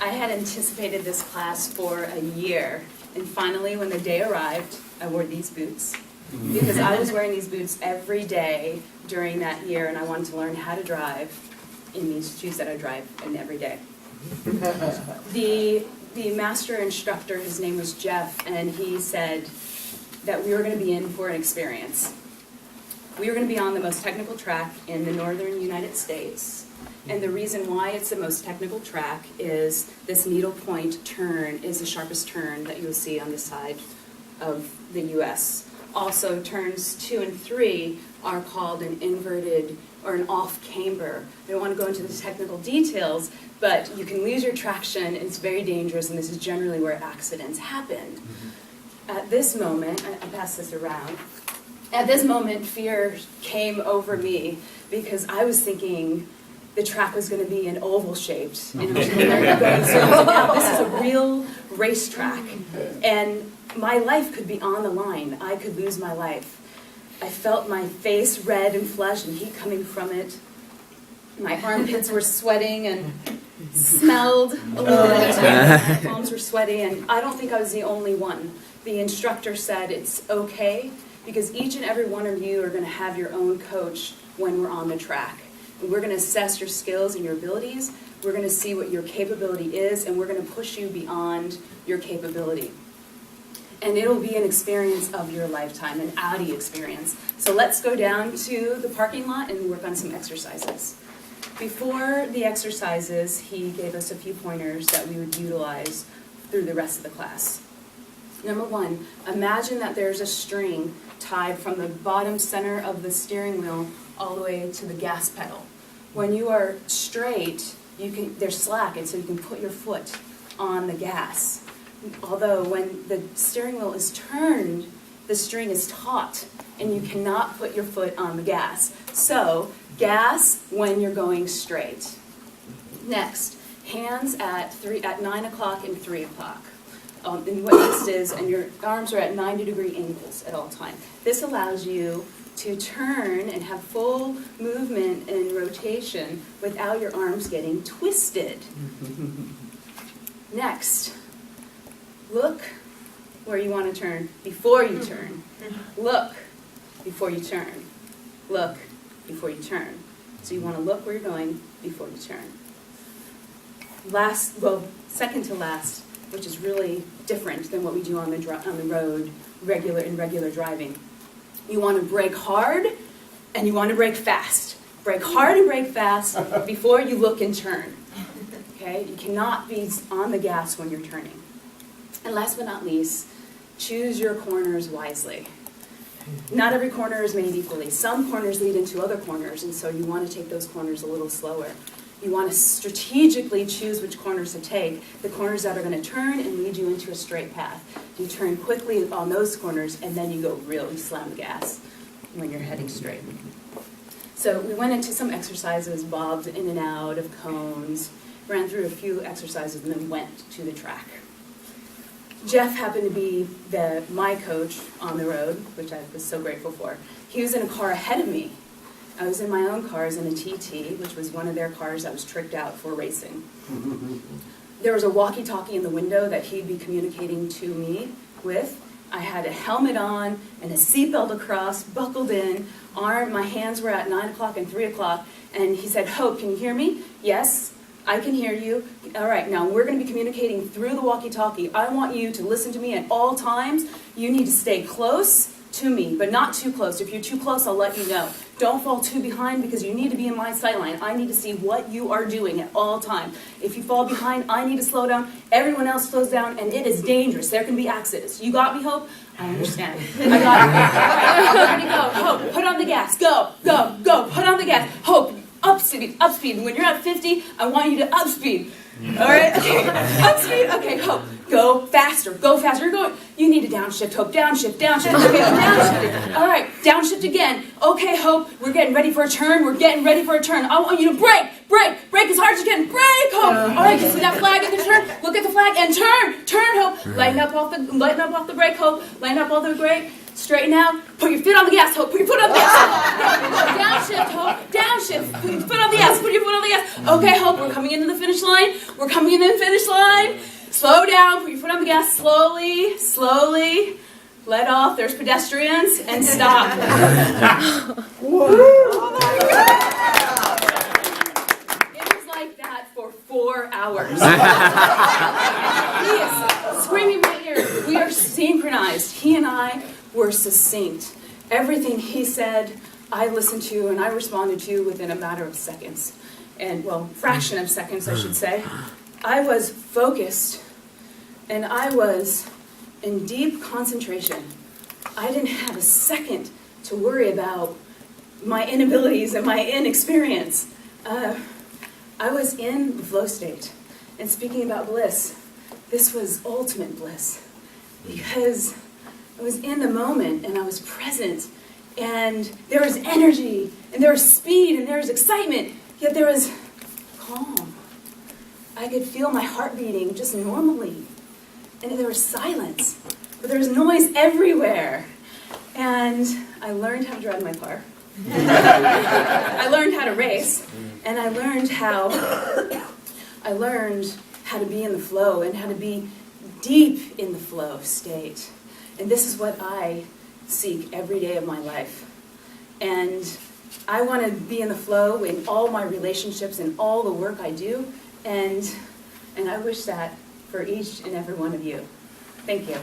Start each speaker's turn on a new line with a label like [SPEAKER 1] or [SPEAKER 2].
[SPEAKER 1] I had anticipated this class for a year, and finally when the day arrived, I wore these boots. Because I was wearing these boots every day during that year, and I wanted to learn how to drive in these shoes that I drive in every day. The master instructor, his name was Jeff, and he said that we were going to be in for an experience. We were going to be on the most technical track in the northern United States, and the reason why it's the most technical track is this needlepoint turn is the sharpest turn that you'll see on the side of the U.S. Also, turns 2 and 3 are called an inverted or an off camber. I don't want to go into the technical details, but you can lose your traction, it's very dangerous, and this is generally where accidents happen. At this moment, I pass this around, at this moment fear came over me because I was thinking the track was going to be an oval shaped, and it was going to go in circles. Now this is a real racetrack, and my life could be on the line. I could lose my life. I felt my face red and flushed and heat coming from it. My armpits were sweating and smelled a little bit. My palms were sweaty, and I don't think I was the only one. The instructor said it's okay because each and every one of you are going to have your own coach when we're on the track. And we're going to assess your skills and your abilities. We're going to see what your capability is, and we're going to push you beyond your capability. And it'll be an experience of your lifetime, an Audi experience. So let's go down to the parking lot and work on some exercises. Before the exercises, he gave us a few pointers that we would utilize through the rest of the class. Number 1, imagine that there's a string tied from the bottom center of the steering wheel all the way to the gas pedal. When you are straight, there's slack, and so you can put your foot on the gas. Although when the steering wheel is turned, the string is taut, and you cannot put your foot on the gas. So, gas when you're going straight. Next, hands at 9 o'clock and 3 o'clock. And what this is, and your arms are at 90-degree angles at all times. This allows you to turn and have full movement and rotation without your arms getting twisted. Next, look where you want to turn before you turn. Look before you turn. Look before you turn. So you want to look where you're going before you turn. Second to last, which is really different than what we do on the road in regular driving. You want to brake hard and you want to brake fast. Brake hard and brake fast before you look and turn. Okay? You cannot be on the gas when you're turning. And last but not least, choose your corners wisely. Not every corner is made equally. Some corners lead into other corners, and so you want to take those corners a little slower. You want to strategically choose which corners to take, the corners that are going to turn and lead you into a straight path. You turn quickly on those corners, and then you go really slam the gas when you're heading straight. So we went into some exercises, bobbed in and out of cones, ran through a few exercises, and then went to the track. Jeff happened to be my coach on the road, which I was so grateful for. He was in a car ahead of me. I was in my own car, I was in a TT, which was one of their cars that was tricked out for racing. There was a walkie-talkie in the window that he'd be communicating to me with. I had a helmet on and a seatbelt across, buckled in, my hands were at 9 o'clock and 3 o'clock, and he said, "Hope, can you hear me?" "Yes, I can hear you." "All right, now we're going to be communicating through the walkie-talkie. I want you to listen to me at all times. You need to stay close to me, but not too close. If you're too close, I'll let you know. Don't fall too behind because you need to be in my sight line. I need to see what you are doing at all times. If you fall behind, I need to slow down. Everyone else slows down, and it is dangerous. There can be accidents. You got me, Hope?" "I understand." "I got it." "All right, we're going to go. Hope, put on the gas. Go, go, go. Put on the gas. Hope, up speed, up speed. When you're at 50, I want you to up speed." "All right, okay, up speed. Okay, Hope, go faster, go faster. You need to downshift, Hope, downshift, downshift. Okay, downshift. All right, downshift again. Okay, Hope, we're getting ready for a turn. We're getting ready for a turn. I want you to brake, brake, brake as hard as you can. Brake, Hope. All right, you see that flag in the turn? Look at the flag and turn, turn, Hope. Lighten up off the brake, Hope. Lighten up all the brake. Straighten out. Put your foot on the gas, Hope. Put your foot on the gas. Downshift, Hope. Downshift. downshift. Put your foot on the gas. Put your foot on the gas. Okay, Hope, we're coming into the finish line. We're coming into the finish line. Slow down. Put your foot on the gas. Slowly, slowly. Let off. There's pedestrians. And stop. Oh my God. It was like that for 4 hours. He is screaming in my ear. We are synchronized. He and I were succinct. Everything he said, I listened to and I responded to within a matter of seconds. And, well, fraction of seconds, I should say. I was focused and I was in deep concentration. I didn't have a second to worry about my inabilities and my inexperience. I was in the flow state. And speaking about bliss, this was ultimate bliss. Because I was in the moment and I was present. And there was energy, and there was speed, and there was excitement. Yet there was calm. I could feel my heart beating just normally. And there was silence. But there was noise everywhere. And I learned how to drive my car. I learned how to race. And I learned how to be in the flow and how to be deep in the flow state. And this is what I seek every day of my life. And I want to be in the flow in all my relationships and all the work I do. And I wish that for each and every one of you. Thank you.